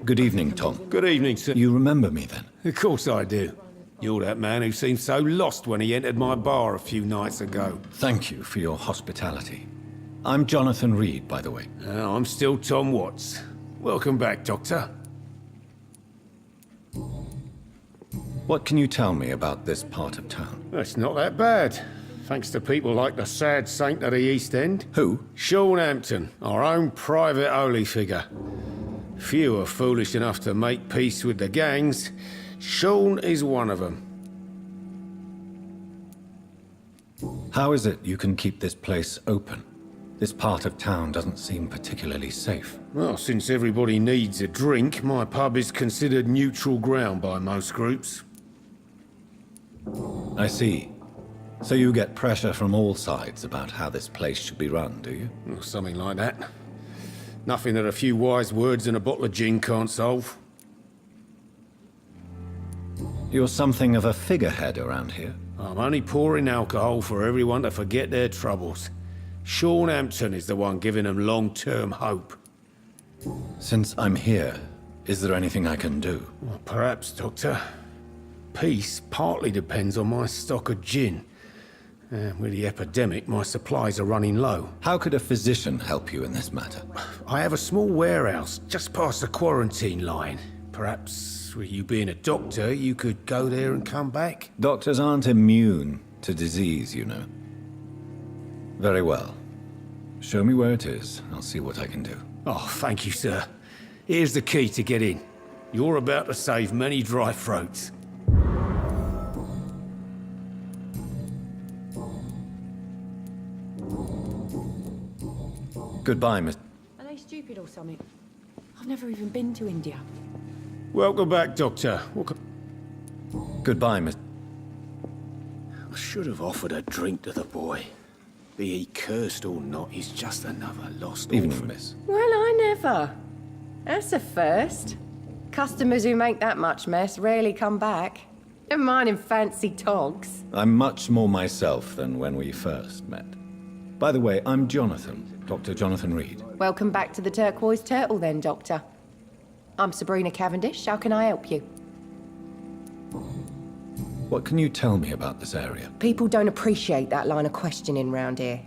Good evening, Tom. Good evening, sir. You remember me then? Of course I do. You're that man who seemed so lost when he entered my bar a few nights ago. Thank you for your hospitality. I'm Jonathan Reed, by the way. I'm still Tom Watts. Welcome back, Doctor. What can you tell me about this part of town? It's not that bad. Thanks to people like the sad saint of the East End. Who? Sean Hampton, our own private holy figure. Few are foolish enough to make peace with the gangs. Sean is one of them. How is it you can keep this place open? This part of town doesn't seem particularly safe. Well, since everybody needs a drink, my pub is considered neutral ground by most groups. I see. So you get pressure from all sides about how this place should be run, do you? Or something like that. Nothing that a few wise words and a bottle of gin can't solve. You're something of a figurehead around here. I'm only pouring alcohol for everyone to forget their troubles. Sean Hampton is the one giving them long-term hope. Since I'm here, is there anything I can do? Well, perhaps, Doctor. Peace partly depends on my stock of gin. With the epidemic, my supplies are running low. How could a physician help you in this matter? I have a small warehouse just past the quarantine line. Perhaps, with you being a doctor, you could go there and come back? Doctors aren't immune to disease, you know. Very well. Show me where it is. I'll see what I can do. Oh, thank you, sir. Here's the key to get in. You're about to save many dry throats. Goodbye, Miss... Are they stupid or something? I've never even been to India. Welcome back, Doctor. Goodbye, Miss... I should have offered a drink to the boy. Be he cursed or not, he's just another lost Evening, orphan. miss. Well, I never. That's a first. Customers who make that much mess rarely come back. Never mind in fancy togs. I'm much more myself than when we first met. By the way, I'm Jonathan. Dr. Jonathan Reed. Welcome back to the Turquoise Turtle then, Doctor. I'm Sabrina Cavendish. How can I help you? What can you tell me about this area? People don't appreciate that line of questioning round here.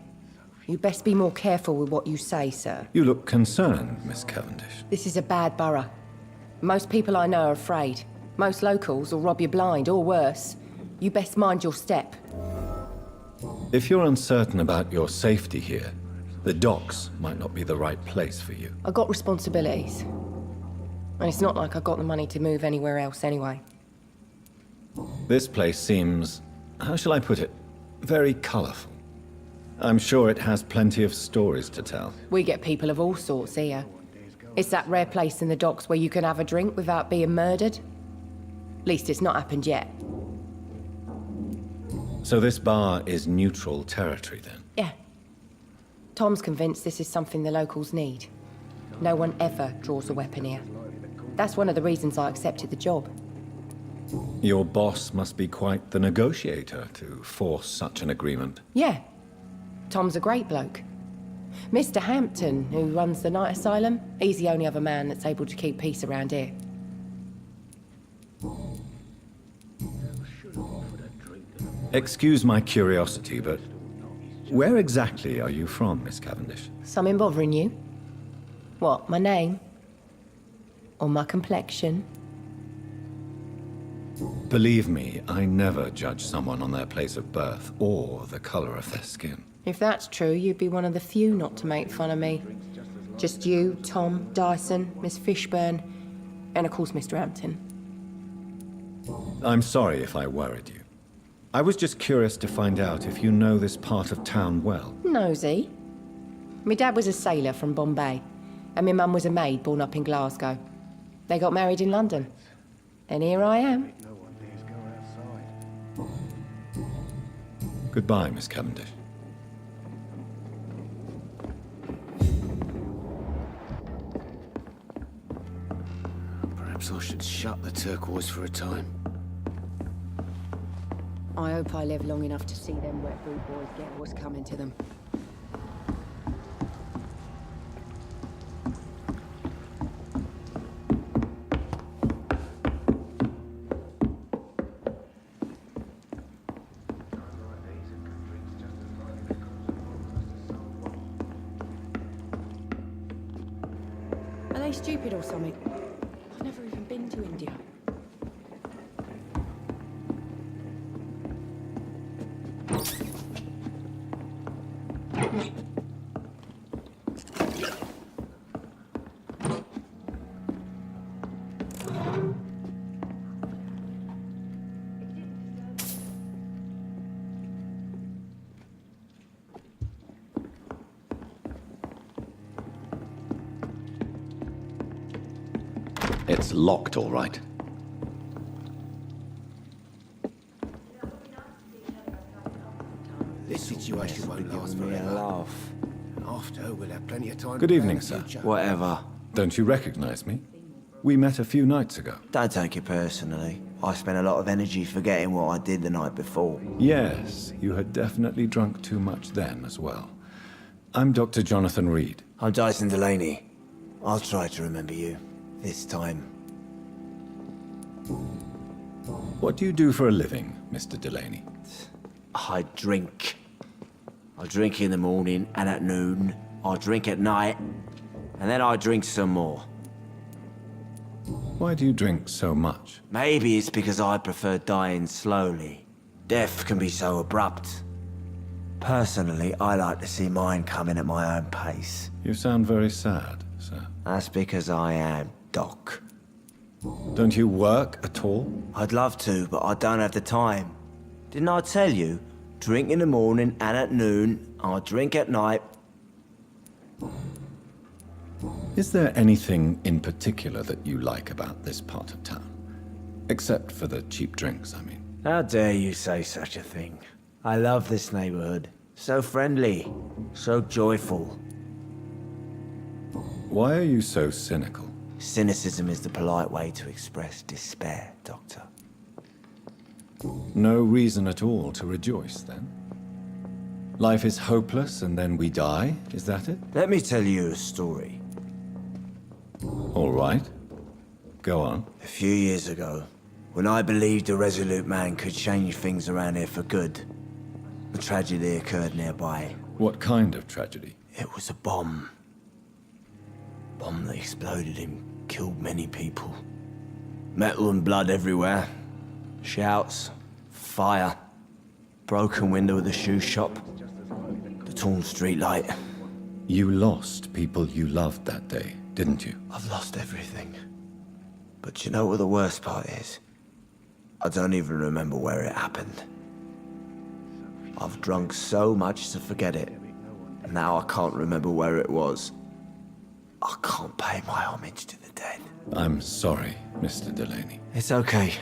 You best be more careful with what you say, sir. You look concerned, Miss Cavendish. This is a bad borough. Most people I know are afraid. Most locals will rob you blind, or worse. You best mind your step. If you're uncertain about your safety here, the docks might not be the right place for you. I got responsibilities. And it's not like I got the money to move anywhere else anyway. This place seems, how shall I put it, very colorful. I'm sure it has plenty of stories to tell. We get people of all sorts here. It's that rare place in the docks where you can have a drink without being murdered. At least it's not happened yet. So this bar is neutral territory then? Yeah. Tom's convinced this is something the locals need. No one ever draws a weapon here. That's one of the reasons I accepted the job. Your boss must be quite the negotiator to force such an agreement. Yeah. Tom's a great bloke. Mr. Hampton, who runs the night asylum, he's the only other man that's able to keep peace around here. Excuse my curiosity, but where exactly are you from, Miss Cavendish? Something bothering you? What, my name? Or my complexion? Believe me, I never judge someone on their place of birth or the color of their skin. If that's true, you'd be one of the few not to make fun of me. Just you, Tom, Dyson, Miss Fishburne, and of course Mr. Hampton. I'm sorry if I worried you. I was just curious to find out if you know this part of town well. Nosy. My dad was a sailor from Bombay, and my mum was a maid born up in Glasgow. They got married in London. And here I am. Goodbye, Miss Cavendish. Perhaps I should shut the Turquoise for a time. I hope I live long enough to see them wet boot boys get what's coming to them. Are they stupid or something? I've never even been to India. It's locked, all right. This situation won't last forever. Laugh. After, we'll have plenty of time Good to evening, plan the sir. future. Whatever. Don't you recognize me? We met a few nights ago. Don't take it personally. I spent a lot of energy forgetting what I did the night before. Yes, you had definitely drunk too much then as well. I'm Dr. Jonathan Reed. I'm Dyson Delaney. I'll try to remember you. This time. What do you do for a living, Mr. Delaney? I drink. I drink in the morning and at noon. I drink at night. And then I drink some more. Why do you drink so much? Maybe it's because I prefer dying slowly. Death can be so abrupt. Personally, I like to see mine coming at my own pace. You sound very sad, sir. That's because I am, Doc. Don't you work at all? I'd love to, but I don't have the time. Didn't I tell you? Drink in the morning and at noon. I drink at night. Is there anything in particular that you like about this part of town? Except for the cheap drinks, I mean. How dare you say such a thing? I love this neighborhood. So friendly, so joyful. Why are you so cynical? Cynicism is the polite way to express despair, Doctor. No reason at all to rejoice, then? Life is hopeless and then we die, is that it? Let me tell you a story. All right. Go on. A few years ago, when I believed a resolute man could change things around here for good, a tragedy occurred nearby. What kind of tragedy? It was a bomb. Bomb that exploded and killed many people. Metal and blood everywhere. Shouts, fire, broken window of the shoe shop, the torn street light. You lost people you loved that day, didn't you? I've lost everything. But you know what the worst part is? I don't even remember where it happened. I've drunk so much to forget it. And now I can't remember where it was. I can't pay my homage to the dead. I'm sorry, Mr. Delaney. It's okay.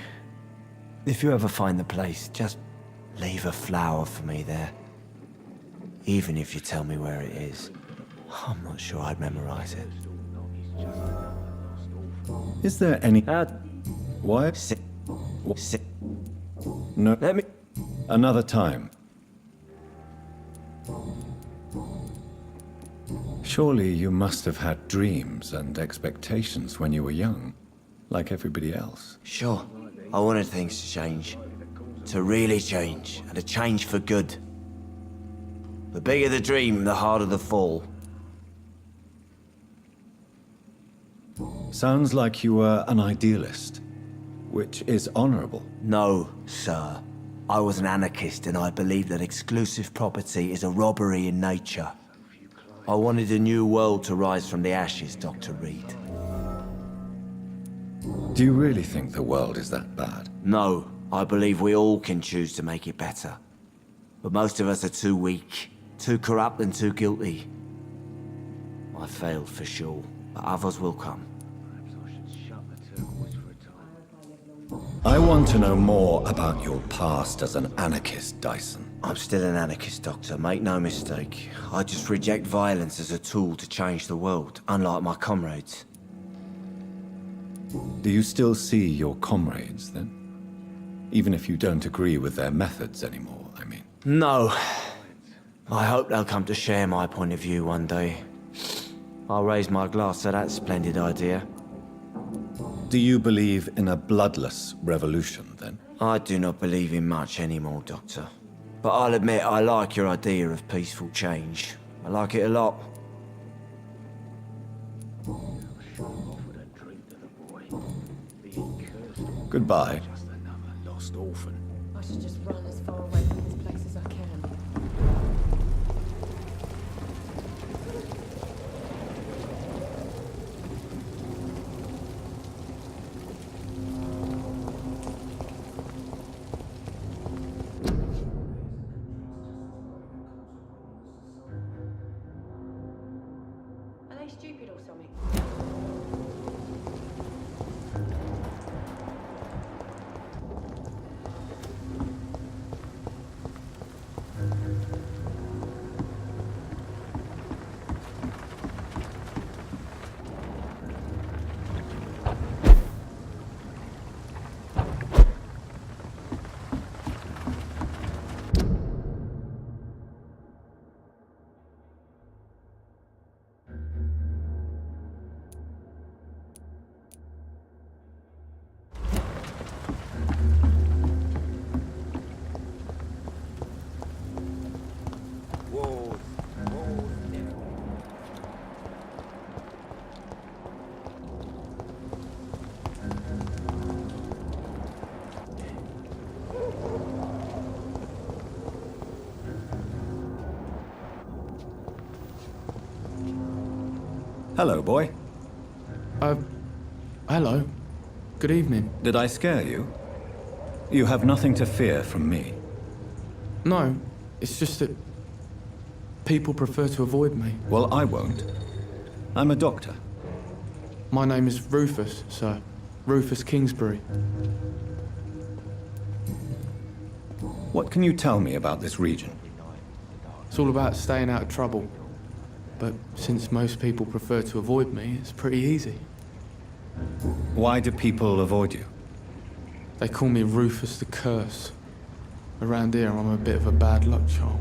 If you ever find the place, just leave a flower for me there. Even if you tell me where it is. I'm not sure I'd memorize it. Is there any... Why? Sit. Sit. No. Let me... Another time. Surely you must have had dreams and expectations when you were young, like everybody else. Sure. I wanted things to change. To really change, and to change for good. The bigger the dream, the harder the fall. Sounds like you were an idealist, which is honorable. No, sir. I was an anarchist and I believed that exclusive property is a robbery in nature. I wanted a new world to rise from the ashes, Dr. Reed. Do you really think the world is that bad? No, I believe we all can choose to make it better. But most of us are too weak, too corrupt and too guilty. I failed for sure, but others will come. I want to know more about your past as an anarchist, Dyson. I'm still an anarchist, Doctor, make no mistake. I just reject violence as a tool to change the world, unlike my comrades. Do you still see your comrades, then? Even if you don't agree with their methods anymore, I mean. No. I hope they'll come to share my point of view one day. I'll raise my glass to that splendid idea. Do you believe in a bloodless revolution, then? I do not believe in much anymore, Doctor. But I'll admit I like your idea of peaceful change. I like it a lot. Goodbye. Just another lost orphan. I should just run as far away from this place as I can. Are they stupid or something? Hello, boy. Hello. Good evening. Did I scare you? You have nothing to fear from me. No, it's just that people prefer to avoid me. Well, I won't. I'm a doctor. My name is Rufus, sir. Rufus Kingsbury. What can you tell me about this region? It's all about staying out of trouble. But since most people prefer to avoid me, it's pretty easy. Why do people avoid you? They call me Rufus the Curse. Around here, I'm a bit of a bad luck charm.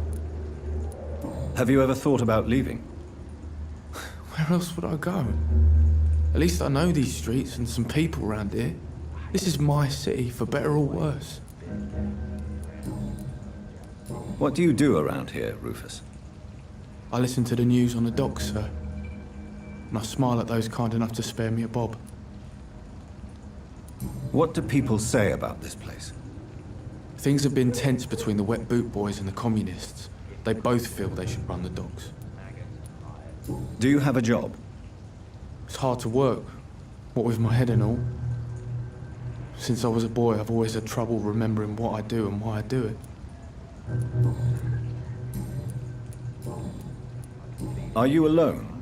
Have you ever thought about leaving? Where else would I go? At least I know these streets and some people around here. This is my city, for better or worse. What do you do around here, Rufus? I listen to the news on the docks, sir. And I smile at those kind enough to spare me a bob. What do people say about this place? Things have been tense between the wet boot boys and the communists. They both feel they should run the docks. Do you have a job? It's hard to work, what with my head and all. Since I was a boy, I've always had trouble remembering what I do and why I do it. Are you alone?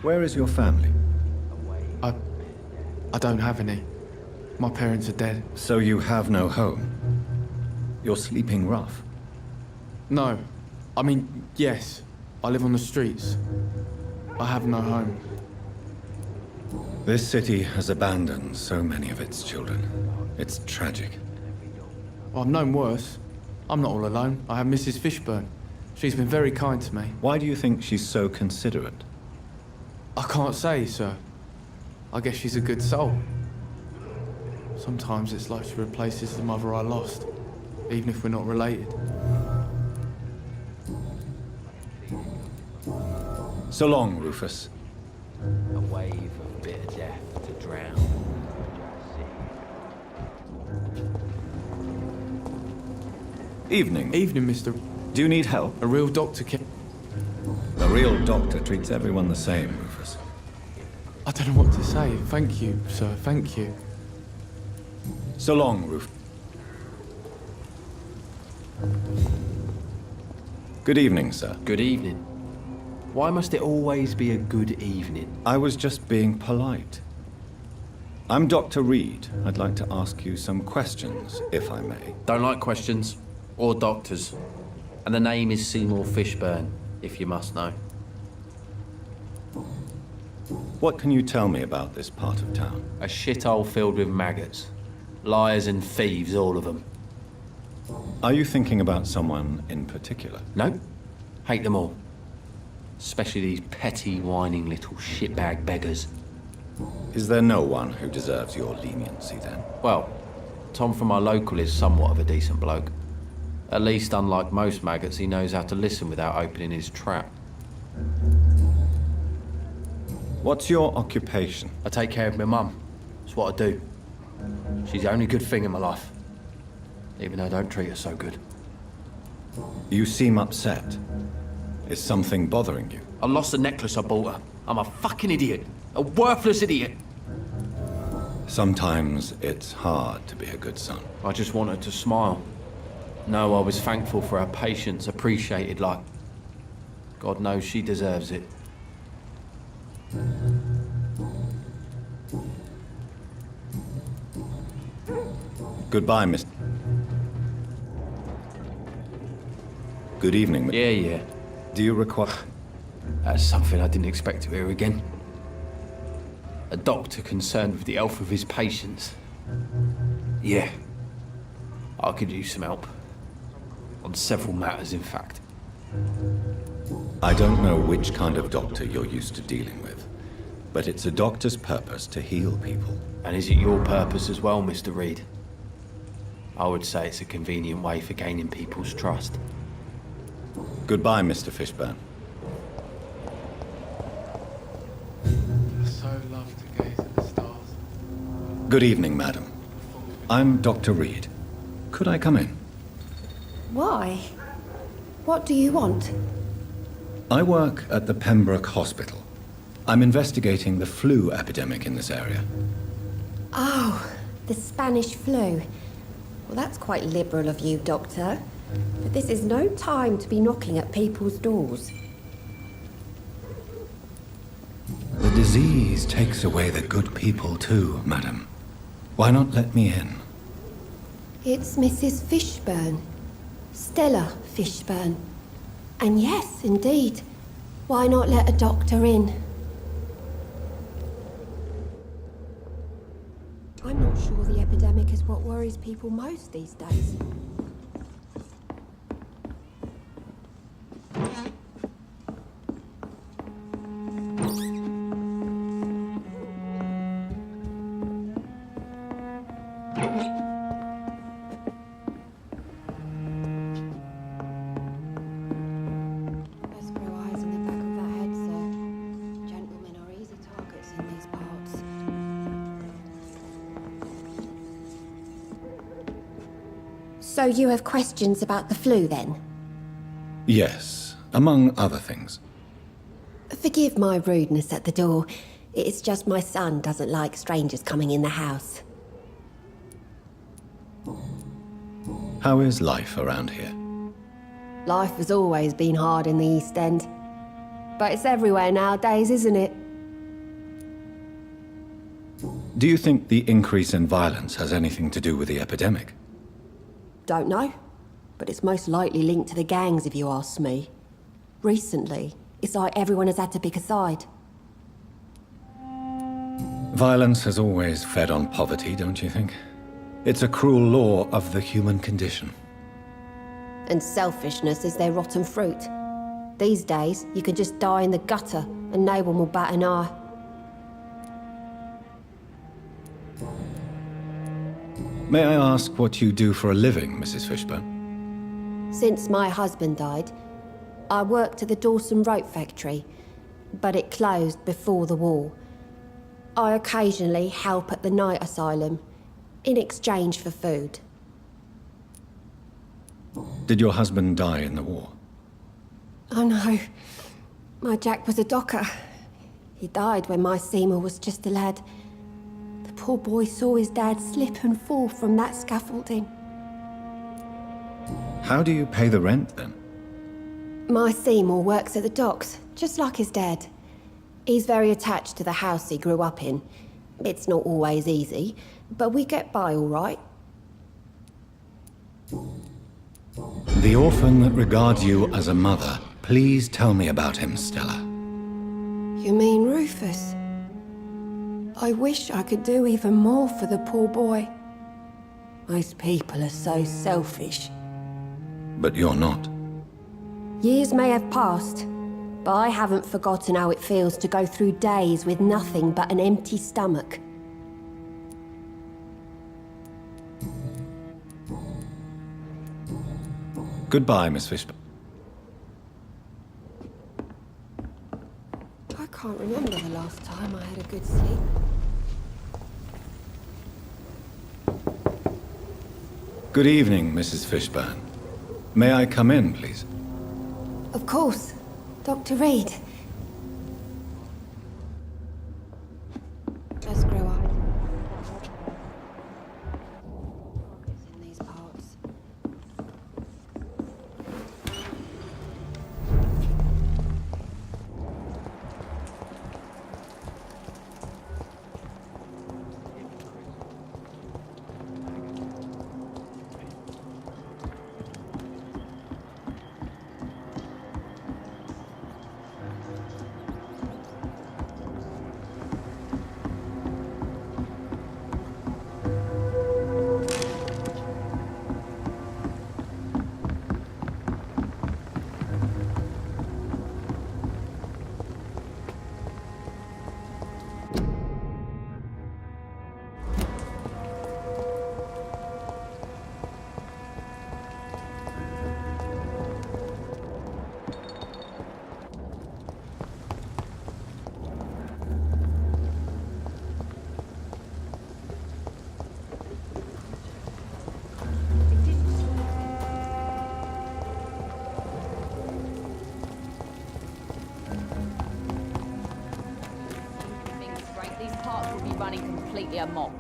Where is your family? I don't have any. My parents are dead. So you have no home? You're sleeping rough. No. I mean, yes. I live on the streets. I have no home. This city has abandoned so many of its children. It's tragic. Well, I've known worse. I'm not all alone. I have Mrs. Fishburne. She's been very kind to me. Why do you think she's so considerate? I can't say, sir. I guess she's a good soul. Sometimes it's like she replaces the mother I lost, even if we're not related. So long, Rufus. A wave of bitter death to drown. Evening. Evening, Mr. Do you need help? A real doctor can... A real doctor treats everyone the same, Rufus. I don't know what to say. Thank you, sir. Thank you. So long, Rufus. Good evening, sir. Good evening. Why must it always be a good evening? I was just being polite. I'm Dr. Reed. I'd like to ask you some questions, if I may. Don't like questions. Or doctors. And the name is Seymour Fishburne, if you must know. What can you tell me about this part of town? A shithole filled with maggots. Liars and thieves, all of them. Are you thinking about someone in particular? No? Hate them all. Especially these petty, whining little shitbag beggars. Is there no one who deserves your leniency, then? Well, Tom from our local is somewhat of a decent bloke. At least, unlike most maggots, he knows how to listen without opening his trap. What's your occupation? I take care of my mum. It's what I do. She's the only good thing in my life. Even though I don't treat her so good. You seem upset. Is something bothering you? I lost the necklace I bought her. I'm a fucking idiot. A worthless idiot. Sometimes it's hard to be a good son. I just wanted to smile. No, I was thankful for her patience, appreciated like... God knows she deserves it. Goodbye, Mr. Good evening. Yeah. Do you require... That's something I didn't expect to hear again. A doctor concerned with the health of his patients. Yeah. I could use some help. On several matters, in fact. I don't know which kind of doctor you're used to dealing with, but it's a doctor's purpose to heal people. And is it your purpose as well, Mr. Reed? I would say it's a convenient way for gaining people's trust. Goodbye, Mr. Fishburne. I so love to gaze at the stars. Good evening, madam. I'm Dr. Reed. Could I come in? Why? What do you want? I work at the Pembroke Hospital. I'm investigating the flu epidemic in this area. Oh, the Spanish flu. Well, that's quite liberal of you, Doctor. But this is no time to be knocking at people's doors. The disease takes away the good people too, madam. Why not let me in? It's Mrs. Fishburne. Stella Fishburne. And yes, indeed. Why not let a doctor in? I'm not sure the epidemic is what worries people most these days. Best grow eyes in the back of that head, sir. Gentlemen are easy targets in these parts. So you have questions about the flu, then? Yes, among other things. Forgive my rudeness at the door. It's just my son doesn't like strangers coming in the house. How is life around here? Life has always been hard in the East End. But it's everywhere nowadays, isn't it? Do you think the increase in violence has anything to do with the epidemic? Don't know. But it's most likely linked to the gangs, if you ask me. Recently, it's like everyone has had to pick a side. Violence has always fed on poverty, don't you think? It's a cruel law of the human condition. And selfishness is their rotten fruit. These days, you can just die in the gutter and no one will bat an eye. May I ask what you do for a living, Mrs. Fishburne? Since my husband died, I worked at the Dawson Rope Factory, but it closed before the war. I occasionally help at the night asylum, in exchange for food. Did your husband die in the war? Oh no, my Jack was a docker. He died when my Seymour was just a lad. The poor boy saw his dad slip and fall from that scaffolding. How do you pay the rent, then? My Seymour works at the docks, just like his dad. He's very attached to the house he grew up in. It's not always easy, but we get by all right. The orphan that regards you as a mother. Please tell me about him, Stella. You mean Rufus? I wish I could do even more for the poor boy. Most people are so selfish. But you're not. Years may have passed, but I haven't forgotten how it feels to go through days with nothing but an empty stomach. Goodbye, Miss Fishburne. I can't remember the last time I had a good sleep. Good evening, Mrs. Fishburne. May I come in, please? Of course. Dr. Reed. Just grew up. In these parts. These parts will be running completely amok.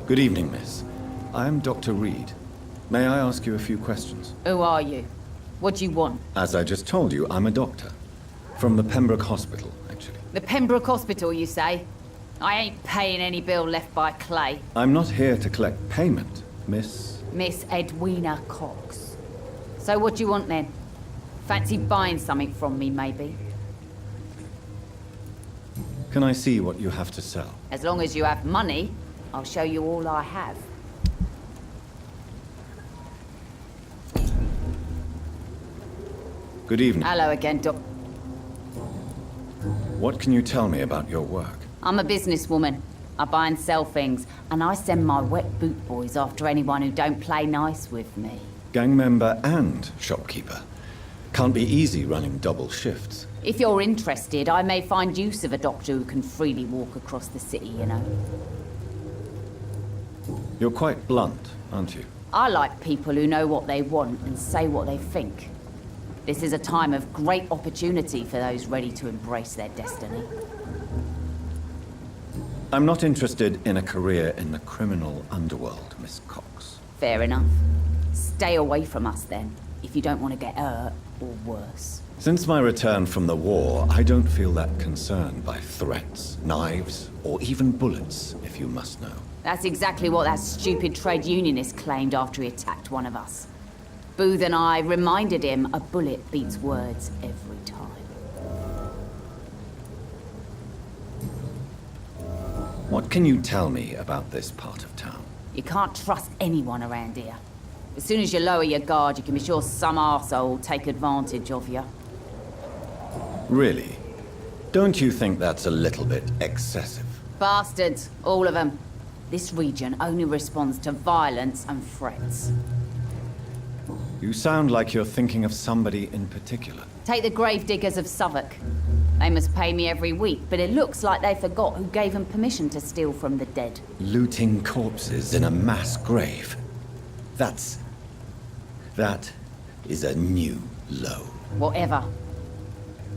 Good evening, miss. I am Dr. Reed. May I ask you a few questions? Who are you? What do you want? As I just told you, I'm a doctor. From the Pembroke Hospital, actually. The Pembroke Hospital, you say? I ain't paying any bill left by Clay. I'm not here to collect payment, miss. Miss Edwina Cox. So what do you want then? Fancy buying something from me, maybe? Can I see what you have to sell? As long as you have money, I'll show you all I have. Good evening. Hello again, Doc. What can you tell me about your work? I'm a businesswoman. I buy and sell things, and I send my wet boot boys after anyone who don't play nice with me. Gang member and shopkeeper. Can't be easy running double shifts. If you're interested, I may find use of a doctor who can freely walk across the city, you know. You're quite blunt, aren't you? I like people who know what they want and say what they think. This is a time of great opportunity for those ready to embrace their destiny. I'm not interested in a career in the criminal underworld, Miss Cox. Fair enough. Stay away from us then, if you don't want to get hurt or worse. Since my return from the war, I don't feel that concerned by threats, knives, or even bullets, if you must know. That's exactly what that stupid trade unionist claimed after he attacked one of us. Booth and I reminded him a bullet beats words every time. What can you tell me about this part of town? You can't trust anyone around here. As soon as you lower your guard, you can be sure some arsehole will take advantage of you. Really? Don't you think that's a little bit excessive? Bastards, all of them. This region only responds to violence and threats. You sound like you're thinking of somebody in particular. Take the gravediggers of Southwark. They must pay me every week, but it looks like they forgot who gave them permission to steal from the dead. Looting corpses in a mass grave. That is a new low. Whatever.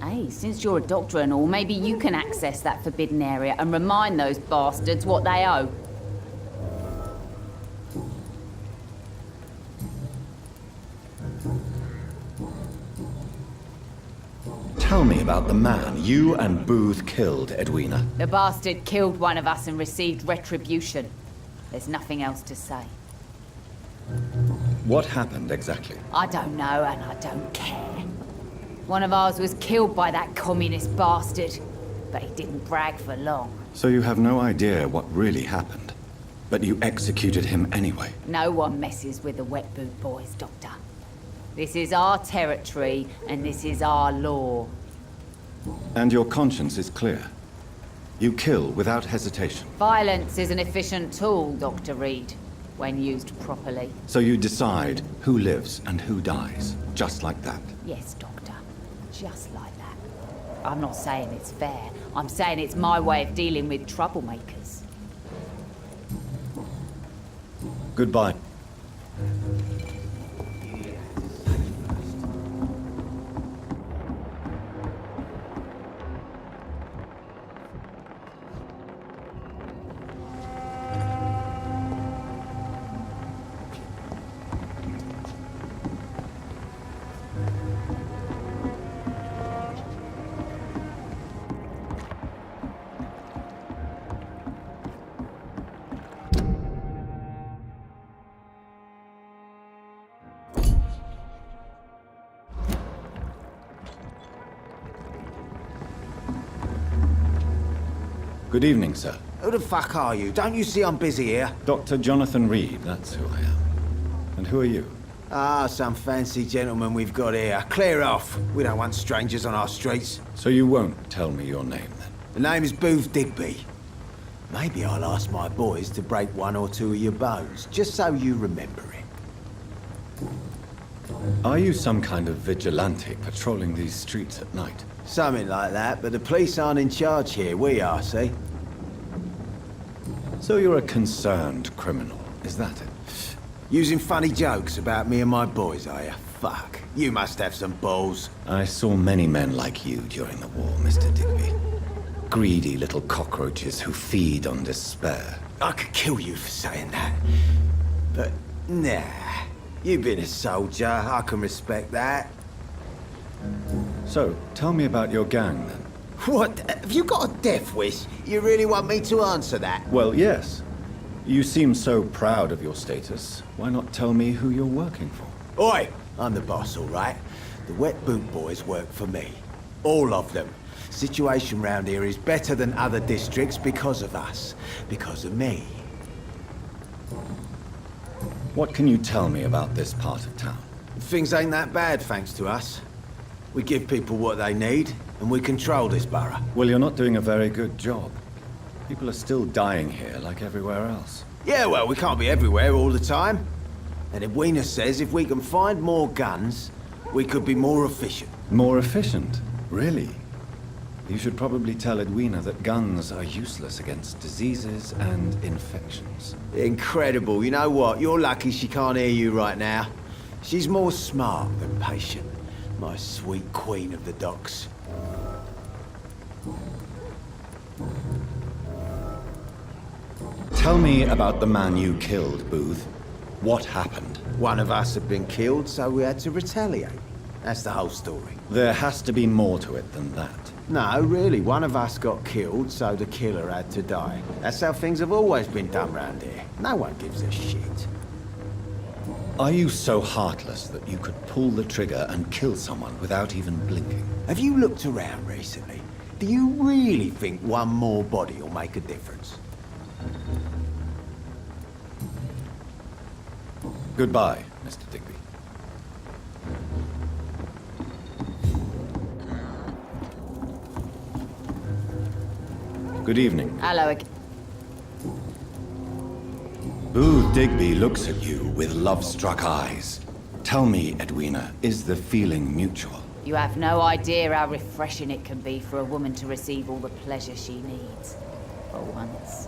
Hey, since you're a doctor and all, maybe you can access that forbidden area and remind those bastards what they owe. Tell me about the man you and Booth killed, Edwina. The bastard killed one of us and received retribution. There's nothing else to say. What happened exactly? I don't know and I don't care. One of ours was killed by that communist bastard, but he didn't brag for long. So you have no idea what really happened, but you executed him anyway. No one messes with the wet boot boys, Doctor. This is our territory and this is our law. And your conscience is clear. You kill without hesitation. Violence is an efficient tool, Dr. Reed, when used properly. So you decide who lives and who dies, just like that. Yes, Doctor. Just like that. I'm not saying it's fair. I'm saying it's my way of dealing with troublemakers. Goodbye. Good evening, sir. Who the fuck are you? Don't you see I'm busy here? Dr. Jonathan Reed, that's who I am. And who are you? Ah, some fancy gentleman we've got here. Clear off. We don't want strangers on our streets. So you won't tell me your name, then? The name is Booth Digby. Maybe I'll ask my boys to break one or two of your bones, just so you remember it. Are you some kind of vigilante patrolling these streets at night? Something like that, but the police aren't in charge here. We are, see? So you're a concerned criminal, is that it? Using funny jokes about me and my boys, are you? Fuck. You must have some balls. I saw many men like you during the war, Mr. Digby. Greedy little cockroaches who feed on despair. I could kill you for saying that. But, nah. You've been a soldier. I can respect that. So, tell me about your gang, then. What? Have you got a death wish? You really want me to answer that? Well, yes. You seem so proud of your status. Why not tell me who you're working for? Oi! I'm the boss, all right? The Wet Boot Boys work for me. All of them. Situation round here is better than other districts because of us. Because of me. What can you tell me about this part of town? Things ain't that bad, thanks to us. We give people what they need, and we control this borough. Well, you're not doing a very good job. People are still dying here like everywhere else. Yeah, well, we can't be everywhere all the time. And Edwina says if we can find more guns, we could be more efficient. More efficient? Really? You should probably tell Edwina that guns are useless against diseases and infections. Incredible. You know what? You're lucky she can't hear you right now. She's more smart than patient. My sweet queen of the docks. Tell me about the man you killed, Booth. What happened? One of us had been killed, so we had to retaliate. That's the whole story. There has to be more to it than that. No, really. One of us got killed, so the killer had to die. That's how things have always been done round here. No one gives a shit. Are you so heartless that you could pull the trigger and kill someone without even blinking? Have you looked around recently? Do you really think one more body will make a difference? Goodbye, Mr. Digby. Good evening. Hello again. Booth Digby looks at you with love-struck eyes. Tell me, Edwina, is the feeling mutual? You have no idea how refreshing it can be for a woman to receive all the pleasure she needs. For once.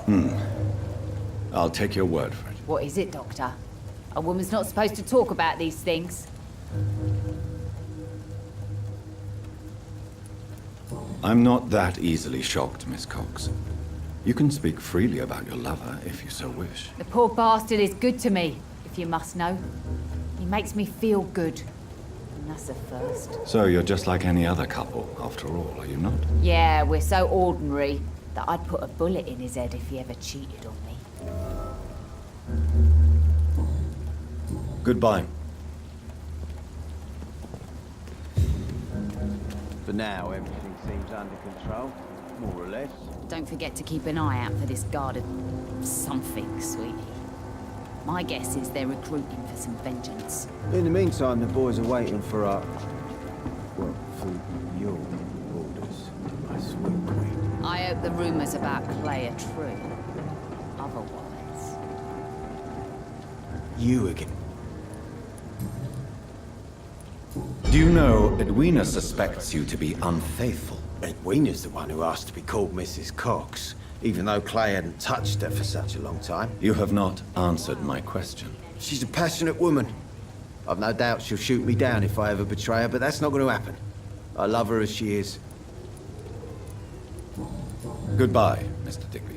I'll take your word for it. What is it, Doctor? A woman's not supposed to talk about these things. I'm not that easily shocked, Miss Cox. You can speak freely about your lover, if you so wish. The poor bastard is good to me, if you must know. He makes me feel good. And that's a first. So you're just like any other couple, after all, are you not? Yeah, we're so ordinary that I'd put a bullet in his head if he ever cheated on me. Goodbye. For now, everything seems under control, more or less. Don't forget to keep an eye out for this guard of something, sweetie. My guess is they're recruiting for some vengeance. In the meantime, the boys are waiting for our... well, for your orders, my sweet queen. I hope the rumors about Clay are true. Otherwise... You again. Do you know Edwina suspects you to be unfaithful? Edwina's the one who asked to be called Mrs. Cox. even though Clay hadn't touched her for such a long time. You have not answered my question. She's a passionate woman. I've no doubt she'll shoot me down if I ever betray her, but that's not going to happen. I love her as she is. Goodbye, Mr. Digby.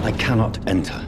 I cannot enter.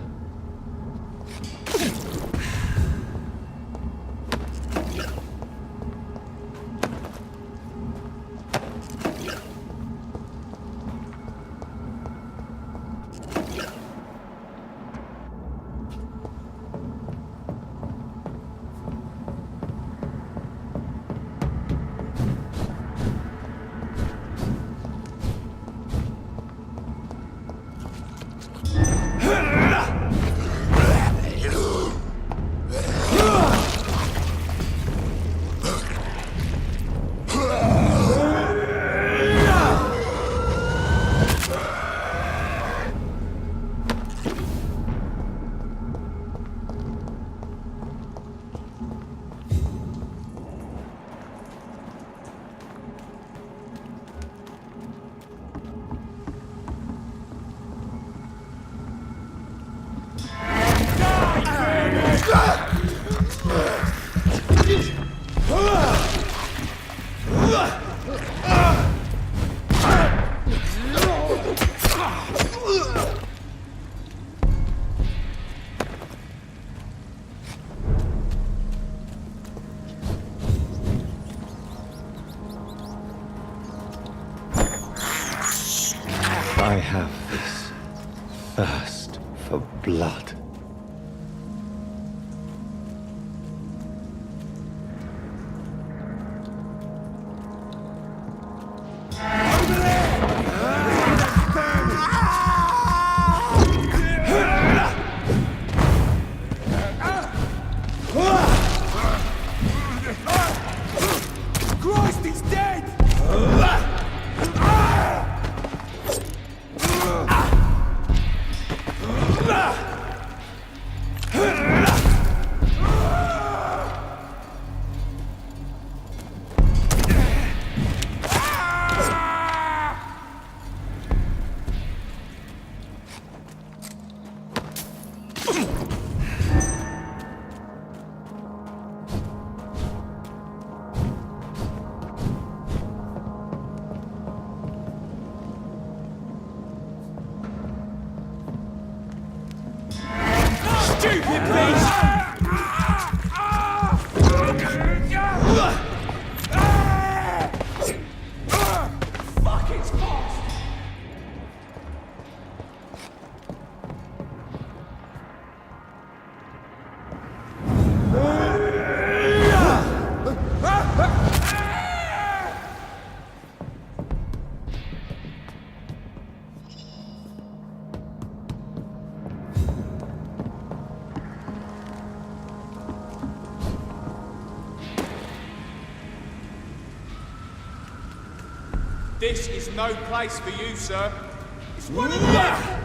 I have this thirst for blood. Christ, he's dead! Stupid beast! Fuck, it's fast! This is no place for you, sir. It's one of them!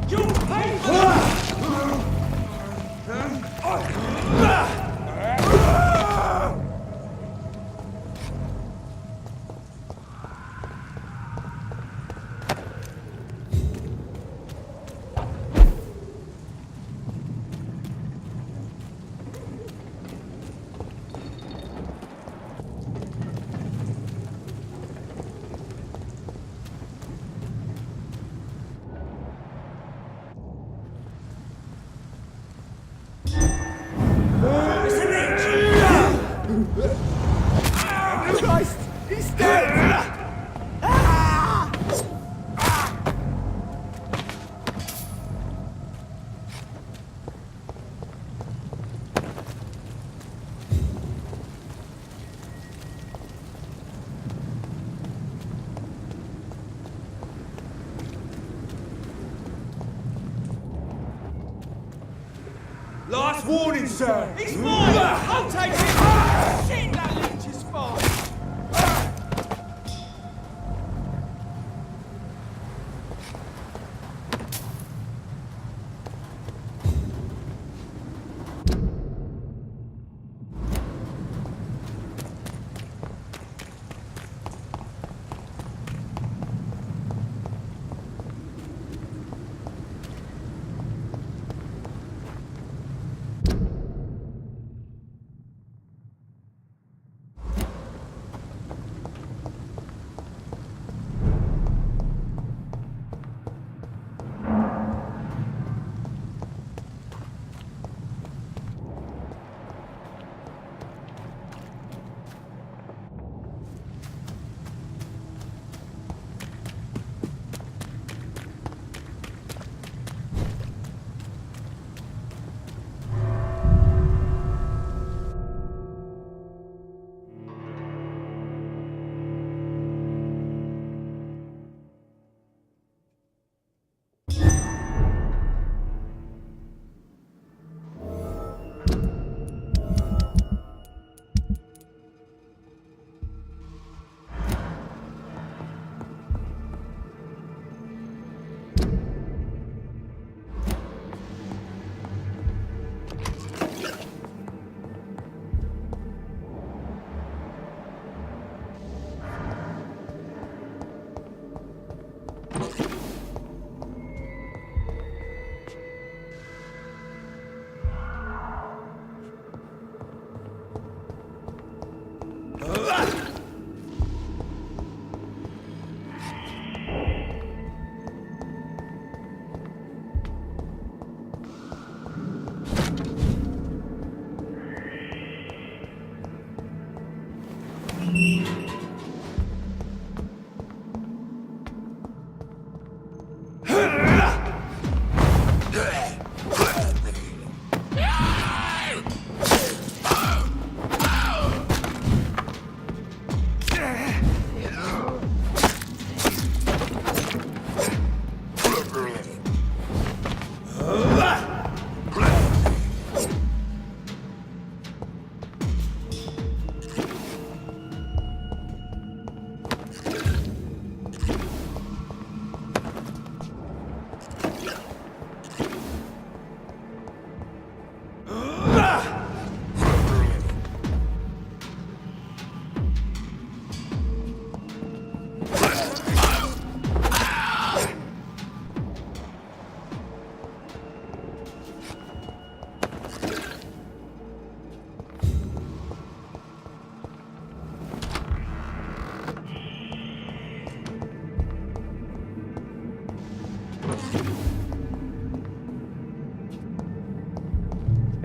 You'll pay for that! Christ! He's dead! Last warning, sir! He's mine! I'll take it! Shit, that leech is fine!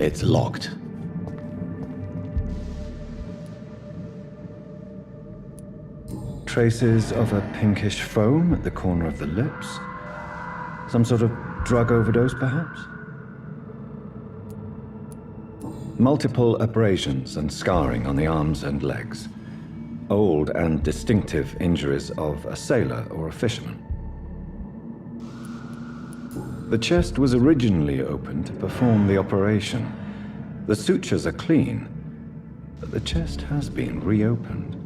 It's locked. Traces of a pinkish foam at the corner of the lips. Some sort of drug overdose, perhaps? Multiple abrasions and scarring on the arms and legs. Old and distinctive injuries of a sailor or a fisherman. The chest was originally opened to perform the operation. The sutures are clean, but the chest has been reopened.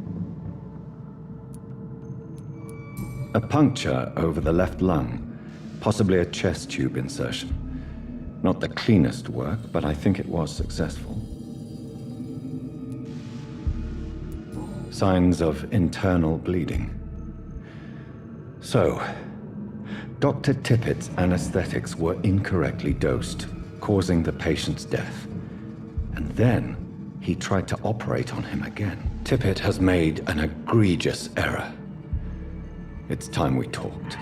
A puncture over the left lung, Possibly a chest tube insertion. Not the cleanest work, but I think it was successful. Signs of internal bleeding. So, Dr. Tippett's anesthetics were incorrectly dosed, causing the patient's death. And then, he tried to operate on him again. Tippett has made an egregious error. It's time we talked.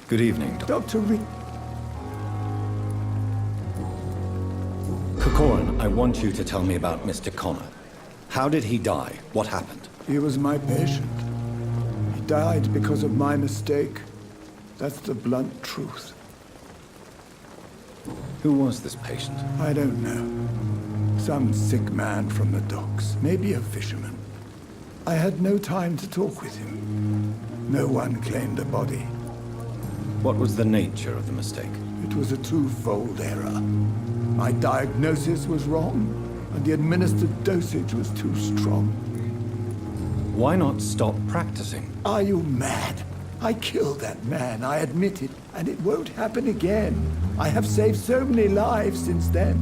Good evening, Dr. Rick. Corcoran, I want you to tell me about Mr. Connor. How did he die? What happened? He was my patient. He died because of my mistake. That's the blunt truth. Who was this patient? I don't know. Some sick man from the docks. Maybe a fisherman. I had no time to talk with him. No one claimed a body. What was the nature of the mistake? It was a twofold error. My diagnosis was wrong, and the administered dosage was too strong. Why not stop practicing? Are you mad? I killed that man, I admit it, and it won't happen again. I have saved so many lives since then.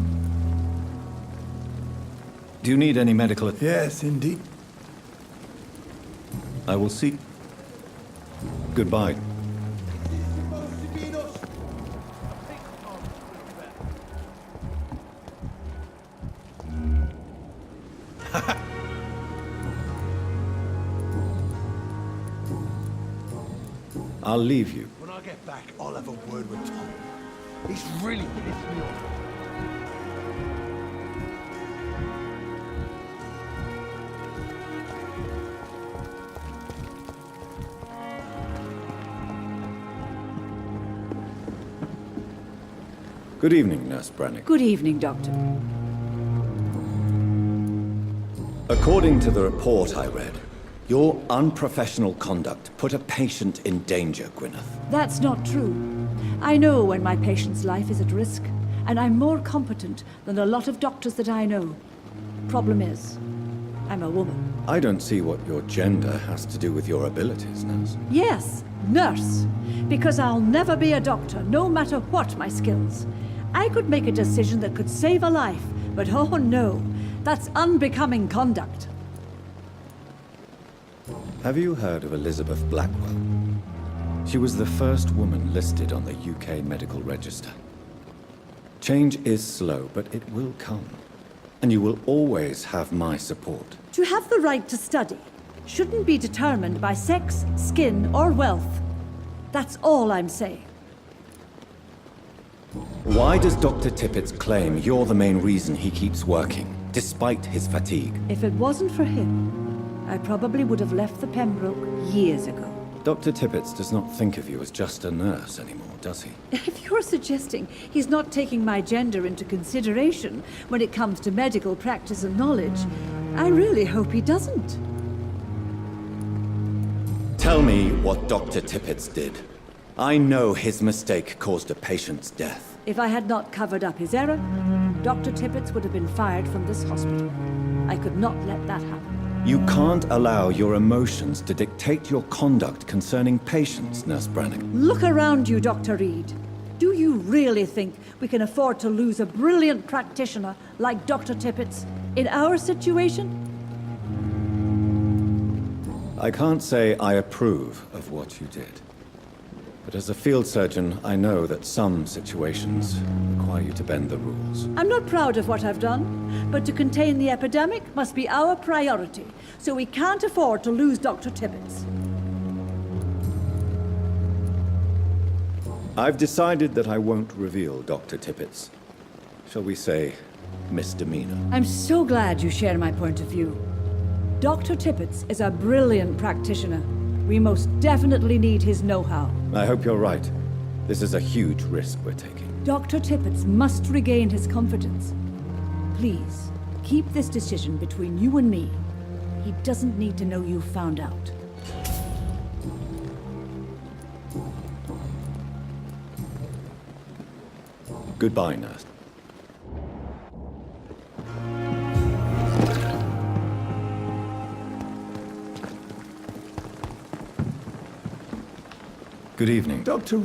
Do you need any medical... Yes, indeed. I will see... Goodbye. I'll leave you. When I get back, I'll have a word with Tom. He's really pissed me off. Good evening, Nurse Brannigan. Good evening, Doctor. According to the report I read, your unprofessional conduct put a patient in danger, Gwyneth. That's not true. I know when my patient's life is at risk, and I'm more competent than a lot of doctors that I know. Problem is, I'm a woman. I don't see what your gender has to do with your abilities, Nurse. Yes, nurse. Because I'll never be a doctor, no matter what my skills. I could make a decision that could save a life, but oh no, that's unbecoming conduct. Have you heard of Elizabeth Blackwell? She was the first woman listed on the UK Medical Register. Change is slow, but it will come. And you will always have my support. To have the right to study shouldn't be determined by sex, skin, or wealth. That's all I'm saying. Why does Dr. Tippett's claim you're the main reason he keeps working, despite his fatigue? If it wasn't for him, I probably would have left the Pembroke years ago. Dr. Tippett does not think of you as just a nurse anymore, does he? If you're suggesting he's not taking my gender into consideration when it comes to medical practice and knowledge, I really hope he doesn't. Tell me what Dr. Tippett did. I know his mistake caused a patient's death. If I had not covered up his error, Dr. Tippett would have been fired from this hospital. I could not let that happen. You can't allow your emotions to dictate your conduct concerning patients, Nurse Brannigan. Look around you, Dr. Reed. Do you really think we can afford to lose a brilliant practitioner like Dr. Tippett in our situation? I can't say I approve of what you did. But as a field surgeon, I know that some situations require you to bend the rules. I'm not proud of what I've done, but to contain the epidemic must be our priority, so we can't afford to lose Dr. Tippett. I've decided that I won't reveal Dr. Tippett's, shall we say, misdemeanor. I'm so glad you share my point of view. Dr. Tippett is a brilliant practitioner. We most definitely need his know-how. I hope you're right. This is a huge risk we're taking. Dr. Tippett must regain his confidence. Please, keep this decision between you and me. He doesn't need to know you found out. Goodbye, nurse. Good evening. Dr.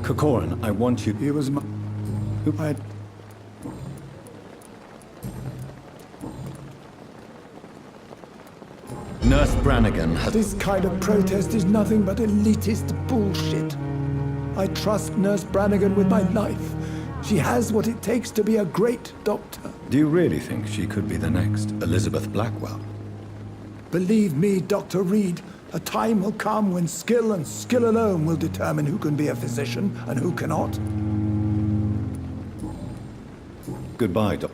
Corcoran, I want you... He was my... Who I had... Nurse Brannigan has... This kind of protest is nothing but elitist bullshit. I trust Nurse Brannigan with my life. She has what it takes to be a great doctor. Do you really think she could be the next Elizabeth Blackwell? Believe me, Dr. Reed, a time will come when skill and skill alone will determine who can be a physician and who cannot. Goodbye, Doc.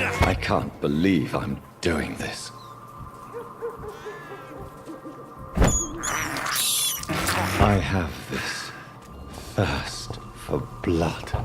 I can't believe I'm doing this. I have this thirst for blood.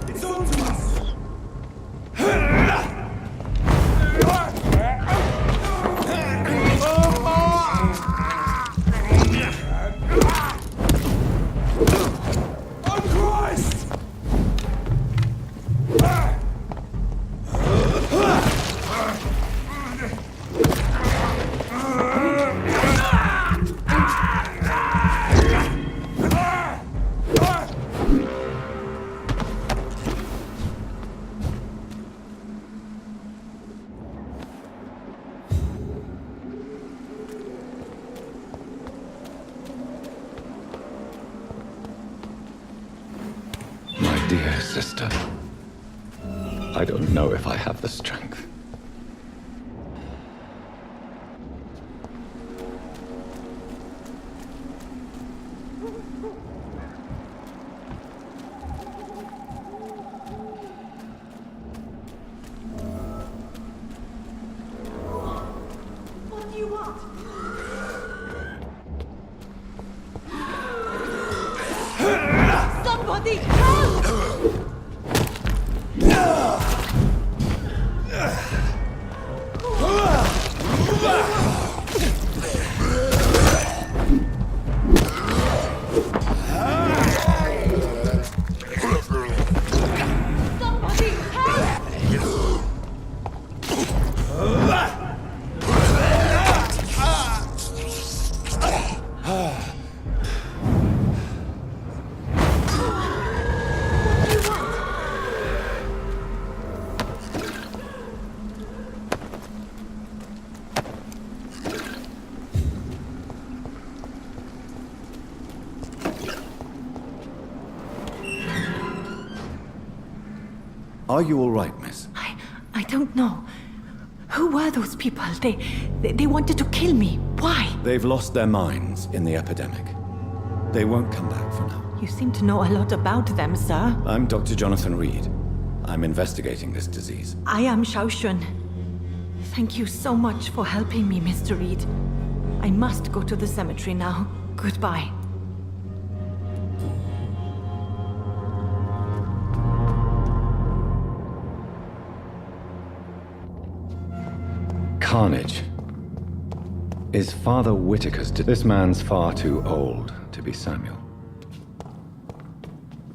It's on to us! Oh, Christ! Dear sister, I don't know if I have the strength. What do you want? Somebody help! Are you all right, miss? I don't know. Who were those people? They wanted to kill me. Why? They've lost their minds in the epidemic. They won't come back for now. You seem to know a lot about them, sir. I'm Dr. Jonathan Reed. I'm investigating this disease. I am Xiaoxun. Thank you so much for helping me, Mr. Reed. I must go to the cemetery now. Goodbye. Carnage is Father Whitaker's. This man's far too old to be Samuel.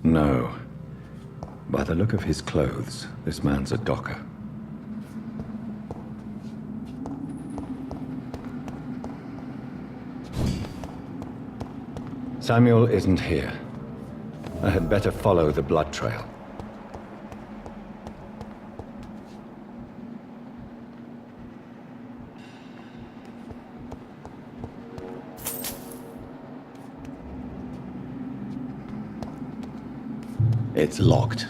No. By the look of his clothes, this man's a docker. Samuel isn't here. I had better follow the blood trail. It's locked.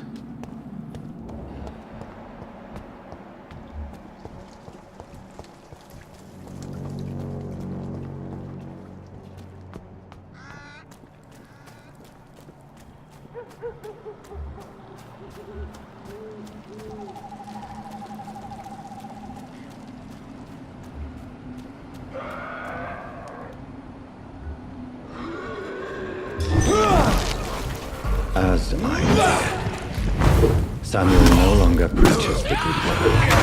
Samuel no longer preaches the good word.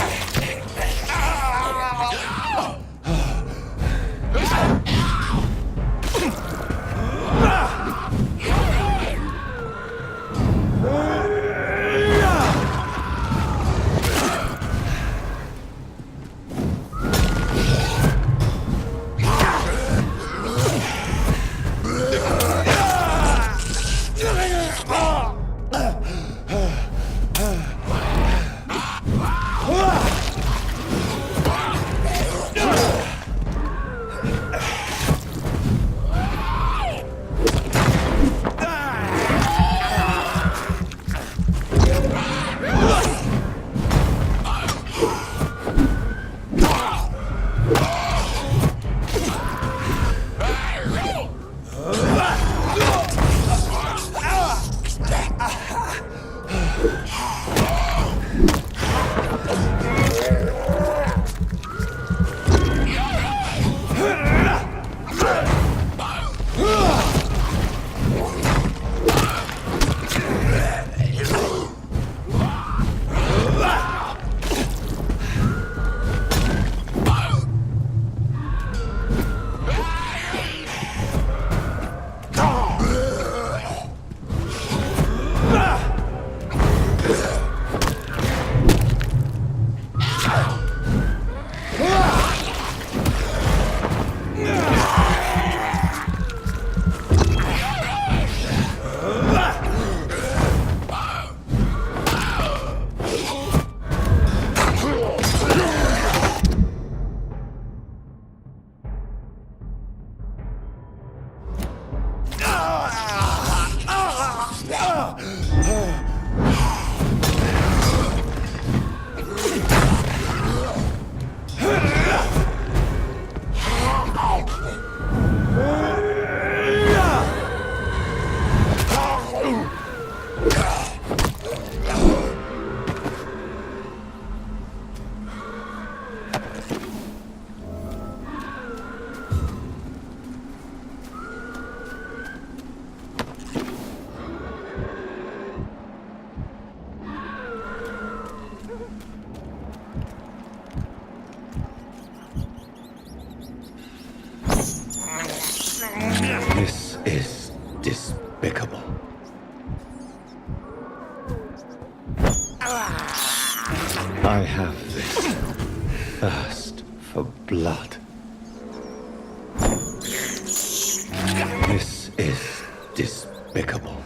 This is despicable. I have this thirst for blood. This is despicable.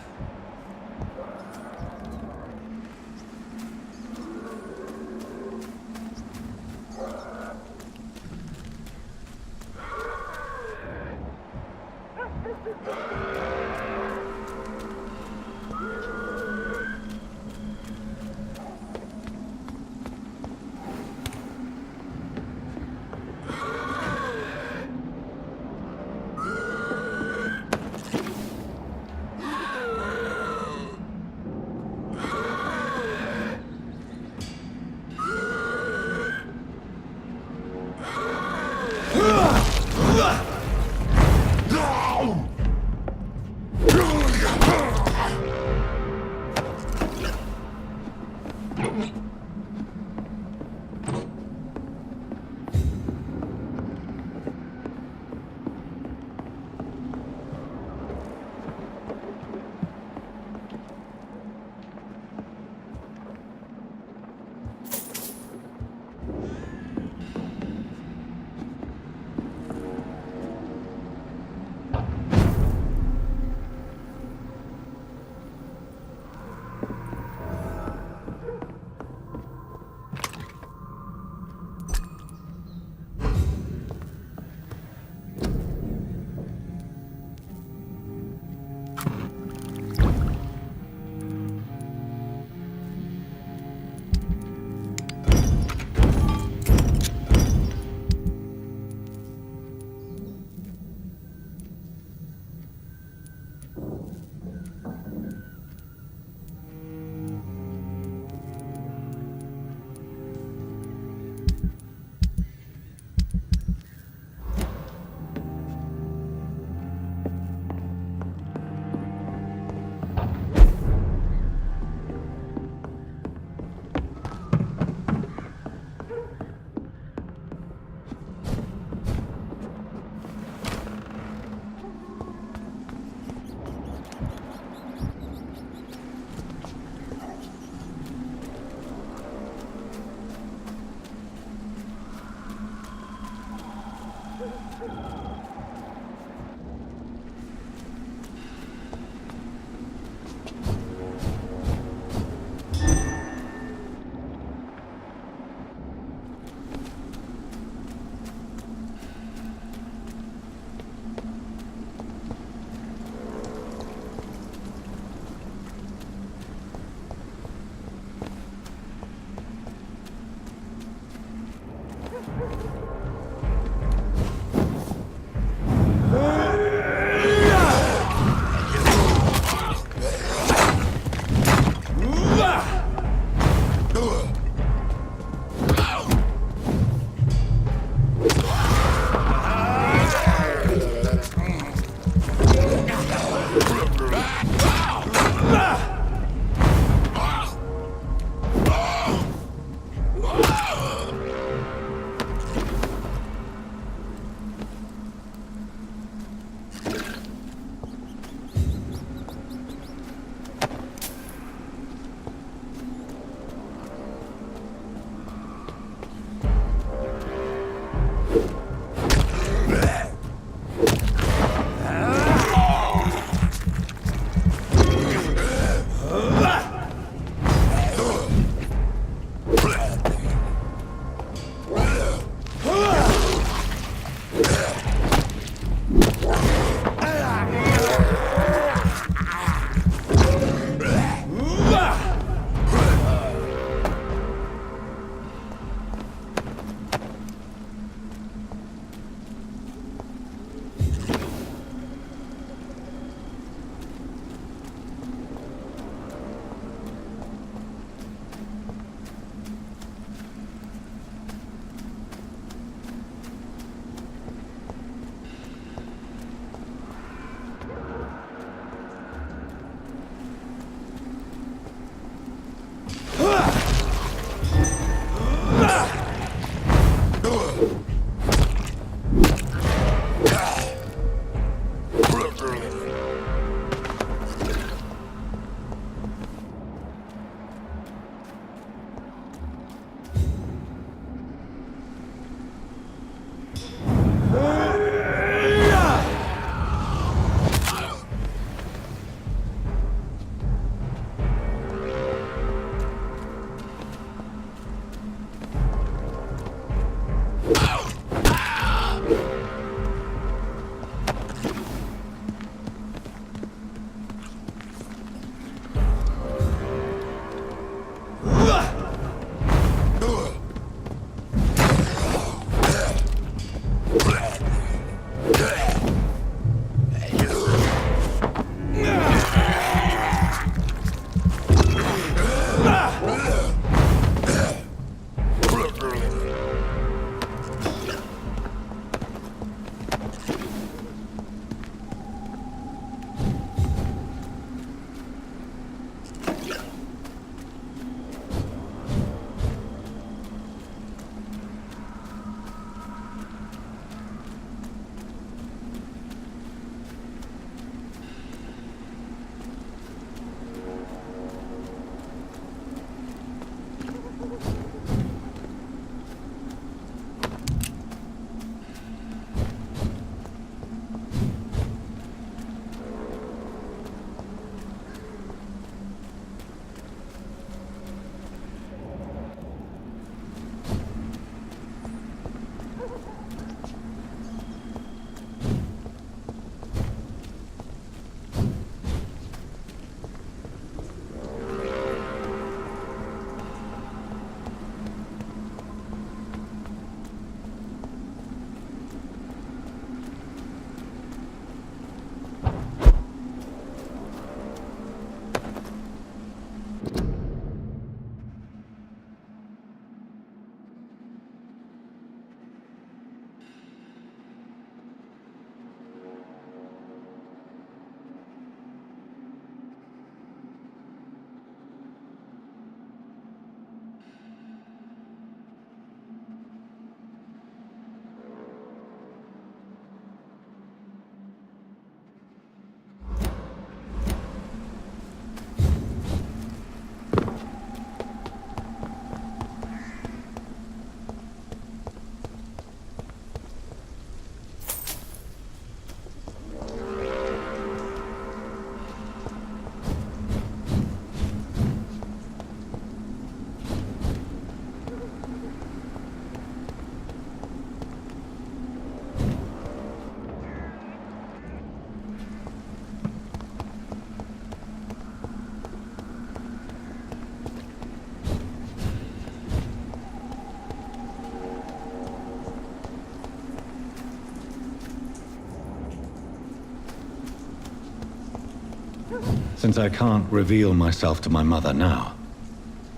Since I can't reveal myself to my mother now,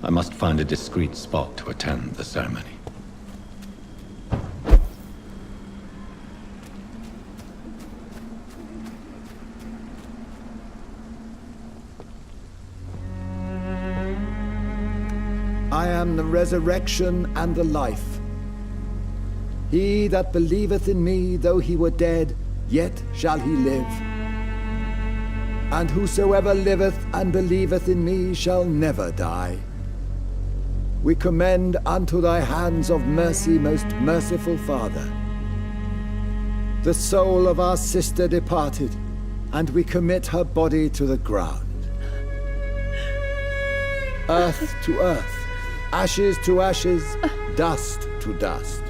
I must find a discreet spot to attend the ceremony. I am the resurrection and the life. He that believeth in me, though he were dead, yet shall he live. And whosoever liveth and believeth in me shall never die. We commend unto thy hands of mercy, most merciful Father, the soul of our sister departed, and we commit her body to the ground. Earth to earth, ashes to ashes, dust to dust.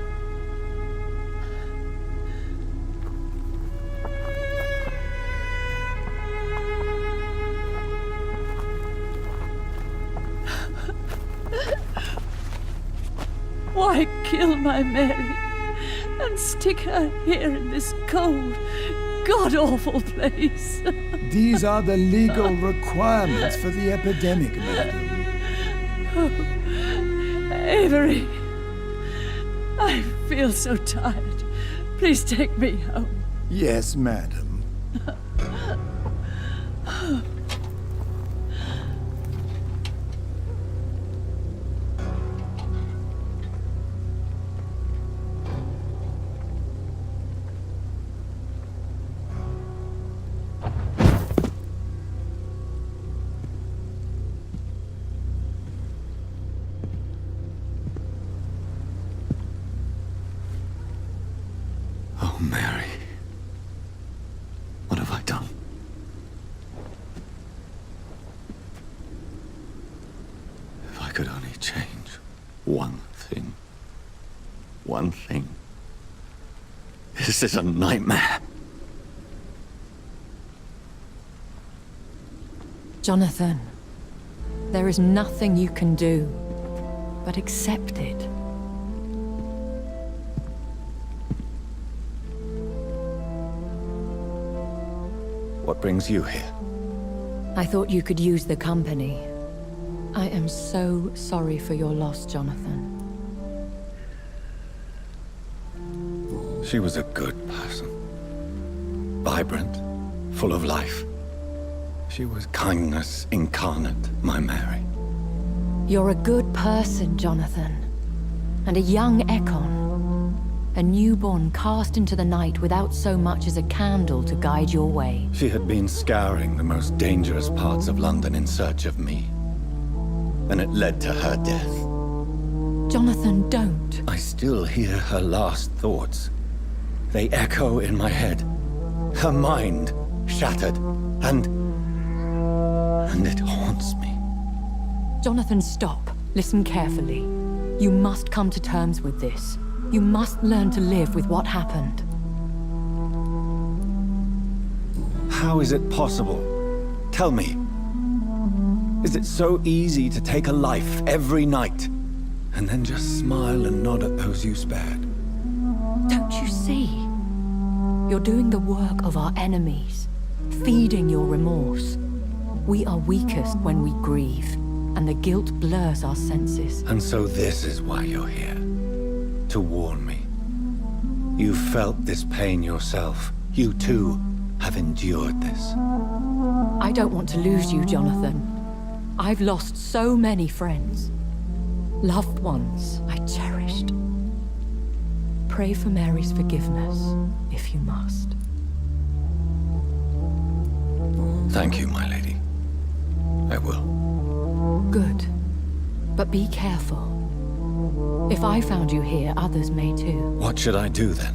Why kill my Mary and stick her here in this cold, god-awful place? These are the legal requirements for the epidemic, madam. Oh, Avery, I feel so tired. Please take me home. Yes, madam. Oh, Mary. What have I done? If I could only change one thing. One thing. This is a nightmare. Jonathan, there is nothing you can do but accept it. What brings you here? I thought you could use the company. I am so sorry for your loss, Jonathan. She was a good person. Vibrant, full of life. She was kindness incarnate, my Mary. You're a good person, Jonathan. And a young Ekon. A newborn cast into the night without so much as a candle to guide your way. She had been scouring the most dangerous parts of London in search of me. And it led to her death. Jonathan, don't. I still hear her last thoughts. They echo in my head. Her mind shattered, and it haunts me. Jonathan, stop. Listen carefully. You must come to terms with this. You must learn to live with what happened. How is it possible? Tell me. Is it so easy to take a life every night, and then just smile and nod at those you spared? Don't you see? You're doing the work of our enemies, feeding your remorse. We are weakest when we grieve, and the guilt blurs our senses. And so this is why you're here. To warn me. You felt this pain yourself. You too have endured this. I don't want to lose you, Jonathan. I've lost so many friends. Loved ones I cherished. Pray for Mary's forgiveness, if you must. Thank you, my lady. I will. Good. But be careful. If I found you here, others may too. What should I do then?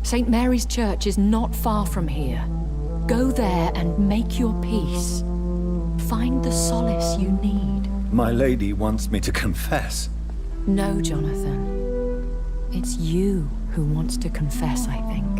St. Mary's Church is not far from here. Go there and make your peace. Find the solace you need. My lady wants me to confess. No, Jonathan. It's you who wants to confess, I think.